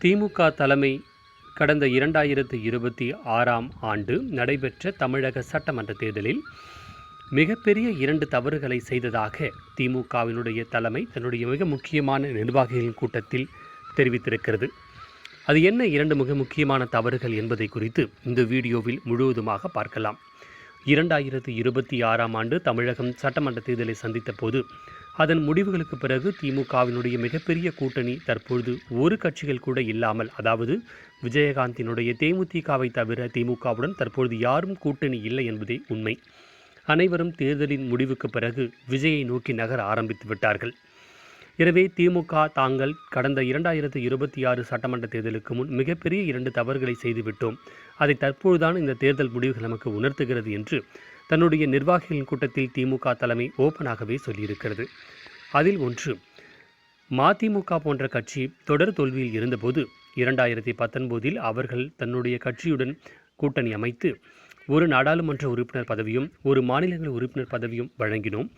திமுக தலைமை கடந்த 2026ஆம் ஆண்டு நடைபெற்ற தமிழக சட்டமன்ற தேர்தலில் மிகப்பெரிய 2 தவறுகளை செய்ததாக திமுகவினுடைய தலைமை தன்னுடைய மிக முக்கியமான நிர்வாகிகளின் கூட்டத்தில் தெரிவித்திருக்கிறது. அது என்ன 2 மிக முக்கியமான தவறுகள் என்பதை குறித்து இந்த வீடியோவில் முழுவதுமாக பார்க்கலாம். 2026ஆம் ஆண்டு தமிழகம் சட்டமன்ற தேர்தலை சந்தித்த போது அதன் முடிவுகளுக்கு பிறகு திமுகவினுடைய மிகப்பெரிய கூட்டணி தற்பொழுது ஒரு கட்சிகள் கூட இல்லாமல், அதாவது விஜயகாந்தினுடைய தேமுதிகவை தவிர திமுகவுடன் தற்பொழுது யாரும் கூட்டணி இல்லை என்பதே உண்மை. அனைவரும் தேர்தலின் முடிவுக்கு பிறகு விஜயை நோக்கி நகர ஆரம்பித்து விட்டார்கள். எனவே திமுக தாங்கள் கடந்த 2026 சட்டமன்ற தேர்தலுக்கு முன் மிகப்பெரிய 2 தவறுகளை செய்துவிட்டோம், அதை தற்பொழுதுதான் இந்த தேர்தல் முடிவுகள் நமக்கு உணர்த்துகிறது என்று தன்னுடைய நிர்வாகிகளின் கூட்டத்தில் திமுக தலைமை ஓப்பனாகவே சொல்லியிருக்கிறது. அதில் ஒன்று, மதிமுக போன்ற கட்சி தொடர் தோல்வியில் இருந்தபோது 2019இல் அவர்கள் தன்னுடைய கட்சியுடன் கூட்டணி அமைத்து ஒரு நாடாளுமன்ற உறுப்பினர் பதவியும் ஒரு மாநிலங்களவை உறுப்பினர் பதவியும் வழங்கினோம்.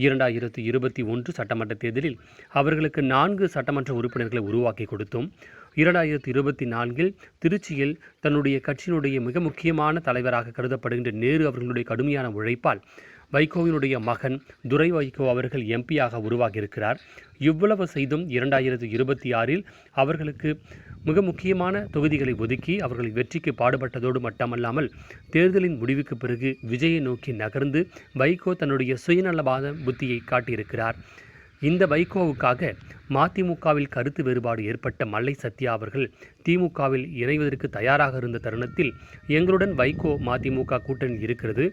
2021 சட்டமன்ற தேர்தலில் அவர்களுக்கு 4 சட்டமன்ற உறுப்பினர்களை உருவாக்கி கொடுத்தோம். 2024இல் திருச்சியில் தன்னுடைய கட்சியினுடைய மிக முக்கியமான தலைவராக கருதப்படுகின்ற நேரு அவர்களுடைய கடுமையான உழைப்பால் வைகோவினுடைய மகன் துரை வைகோ அவர்கள் எம்பியாக உருவாகியிருக்கிறார். இவ்வளவு செய்தும் 2026இல் அவர்களுக்கு மிக முக்கியமான தொகுதிகளை ஒதுக்கி அவர்களை வெற்றிக்கு பாடுபட்டதோடு மட்டுமல்லாமல் தேர்தலின் முடிவுக்கு பிறகு விஜயை நோக்கி நகர்ந்து வைகோ தன்னுடைய சுயநலவாத புத்தியை காட்டியிருக்கிறார். இந்த வைகோவுக்காக மதிமுகவில் கருத்து வேறுபாடு ஏற்பட்ட மல்லை சத்யா அவர்கள் திமுகவில் இணைவதற்கு தயாராக இருந்த தருணத்தில் எங்களுடன் வைகோ மதிமுக கூட்டணி இருக்கிறது,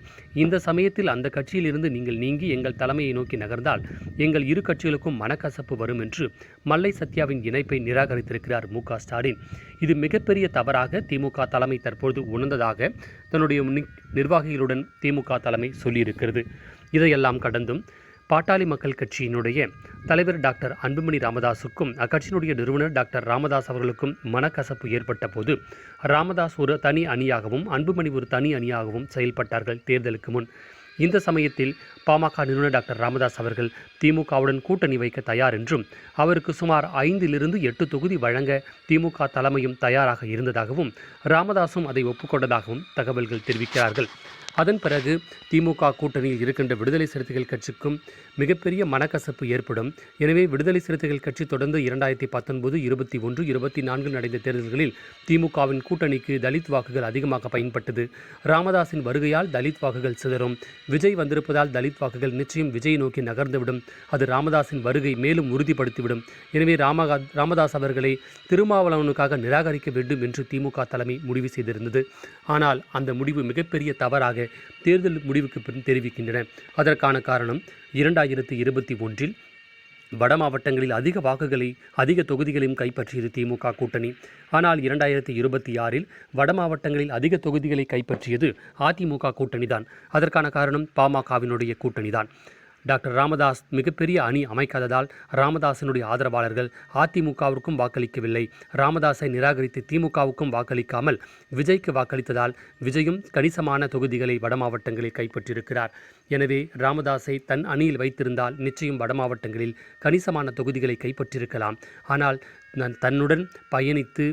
இந்த சமயத்தில் அந்த கட்சியிலிருந்து நீங்கள் நீங்கி எங்கள் தலைமையை நோக்கி நகர்ந்தால் எங்கள் இரு கட்சிகளுக்கும் மனக்கசப்பு வரும் என்று மல்லை சத்யாவின் இணைப்பை நிராகரித்திருக்கிறார் மு.க.ஸ்டாலின். இது மிகப்பெரிய தவறாக திமுக தலைமை தற்பொழுது உணர்ந்ததாக தன்னுடைய நிர்வாகிகளுடன் திமுக தலைமை சொல்லியிருக்கிறது. இதையெல்லாம் கடந்தும் பாட்டாளி மக்கள் கட்சியினுடைய தலைவர் டாக்டர் அன்புமணி ராமதாஸுக்கும் அக்கட்சியினுடைய நிறுவனர் டாக்டர் ராமதாஸ் அவர்களுக்கும் மனக்கசப்பு ஏற்பட்ட போது ராமதாஸ் ஒரு தனி அணியாகவும் அன்புமணி ஒரு தனி அணியாகவும் செயல்பட்டார்கள் தேர்தலுக்கு முன். இந்த சமயத்தில் பாமக நிறுவனர் டாக்டர் ராமதாஸ் அவர்கள் திமுகவுடன் கூட்டணி வைக்க தயார் என்றும் அவருக்கு சுமார் 5லிருந்து 8 தொகுதி வழங்க திமுக தலைமையும் தயாராக இருந்ததாகவும் ராமதாசும் அதை ஒப்புக்கொண்டதாகவும் தகவல்கள் தெரிவிக்கிறார்கள். அதன் பிறகு திமுக கூட்டணியில் இருக்கின்ற விடுதலை சிறுத்தைகள் கட்சிக்கும் மிகப்பெரிய மனக்கசப்பு ஏற்படும். எனவே விடுதலை சிறுத்தைகள் கட்சி தொடர்ந்து 2019, 21, 24 நடந்த தேர்தல்களில் திமுகவின் கூட்டணிக்கு தலித் வாக்குகள் அதிகமாக பயன்பட்டது. ராமதாஸின் வருகையால் தலித் வாக்குகள் சிதறும், விஜய் வந்திருப்பதால் தலித் வாக்குகள் நிச்சயம் விஜய் நோக்கி நகர்ந்துவிடும், அது ராமதாஸின் வருகை மேலும் உறுதிப்படுத்திவிடும். எனவே ராமதாஸ் அவர்களை திருமாவளவனுக்காக நிராகரிக்க வேண்டும் என்று திமுக தலைமை முடிவு செய்திருந்தது. ஆனால் அந்த முடிவு மிகப்பெரிய தவறாக தேர்தல் முடிவுக்கு பின் தெரிவிக்கின்றன. அதற்கான காரணம் 2021இல் வட மாவட்டங்களில் அதிக தொகுதிகளையும் கைப்பற்றியது திமுக கூட்டணி. ஆனால் 2026இல் வட மாவட்டங்களில் அதிக தொகுதிகளை கைப்பற்றியது அதிமுக கூட்டணிதான். அதற்கான காரணம் பாமகவினுடைய கூட்டணிதான். டாக்டர் ராமதாஸ் மிகப்பெரிய அணி அமைக்காததால் ராமதாஸினுடைய ஆதரவாளர்கள் அதிமுகவிற்கும் வாக்களிக்கவில்லை. ராமதாஸை நிராகரித்து திமுகவுக்கும் வாக்களிக்காமல் விஜய்க்கு வாக்களித்ததால் விஜயும் கணிசமான தொகுதிகளை வட மாவட்டங்களில் கைப்பற்றியிருக்கிறார். எனவே ராமதாஸை தன் அணியில் வைத்திருந்தால் நிச்சயம் வட மாவட்டங்களில் கணிசமான தொகுதிகளை கைப்பற்றியிருக்கலாம். ஆனால் தன்னுடன் பயணித்து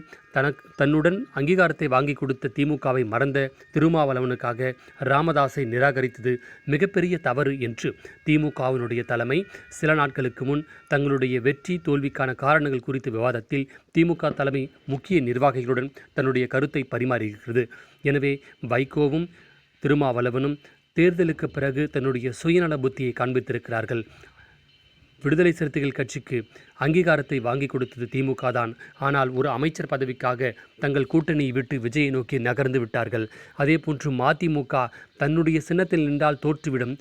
தன்னுடன் அங்கீகாரத்தை வாங்கி கொடுத்த திமுகவை மறந்த திருமாவளவனுக்காக ராமதாஸை நிராகரித்தது மிகப்பெரிய தவறு என்று திமுகவினுடைய தலைமை சில நாட்களுக்கு முன் தங்களுடைய வெற்றி தோல்விக்கான காரணங்கள் குறித்த விவாதத்தில் திமுக தலைமை முக்கிய நிர்வாகிகளுடன் தன்னுடைய கருத்தை பரிமாறியிருக்கிறது. எனவே வைகோவும் திருமாவளவனும் தேர்தலுக்கு பிறகு தன்னுடைய சுயநல புத்தியை காண்பித்திருக்கிறார்கள். விடுதலை சிறுத்தைகள் கட்சிக்கு அங்கீகாரத்தை வாங்கி கொடுத்தது திமுக தான். ஆனால் ஒரு அமைச்சர் பதவிக்காக தங்கள் கூட்டணியை விட்டு விஜயை நோக்கி நகர்ந்து விட்டார்கள். அதே போன்று மதிமுக தன்னுடைய சின்னத்தில் நின்றால் தோற்றுவிடும்,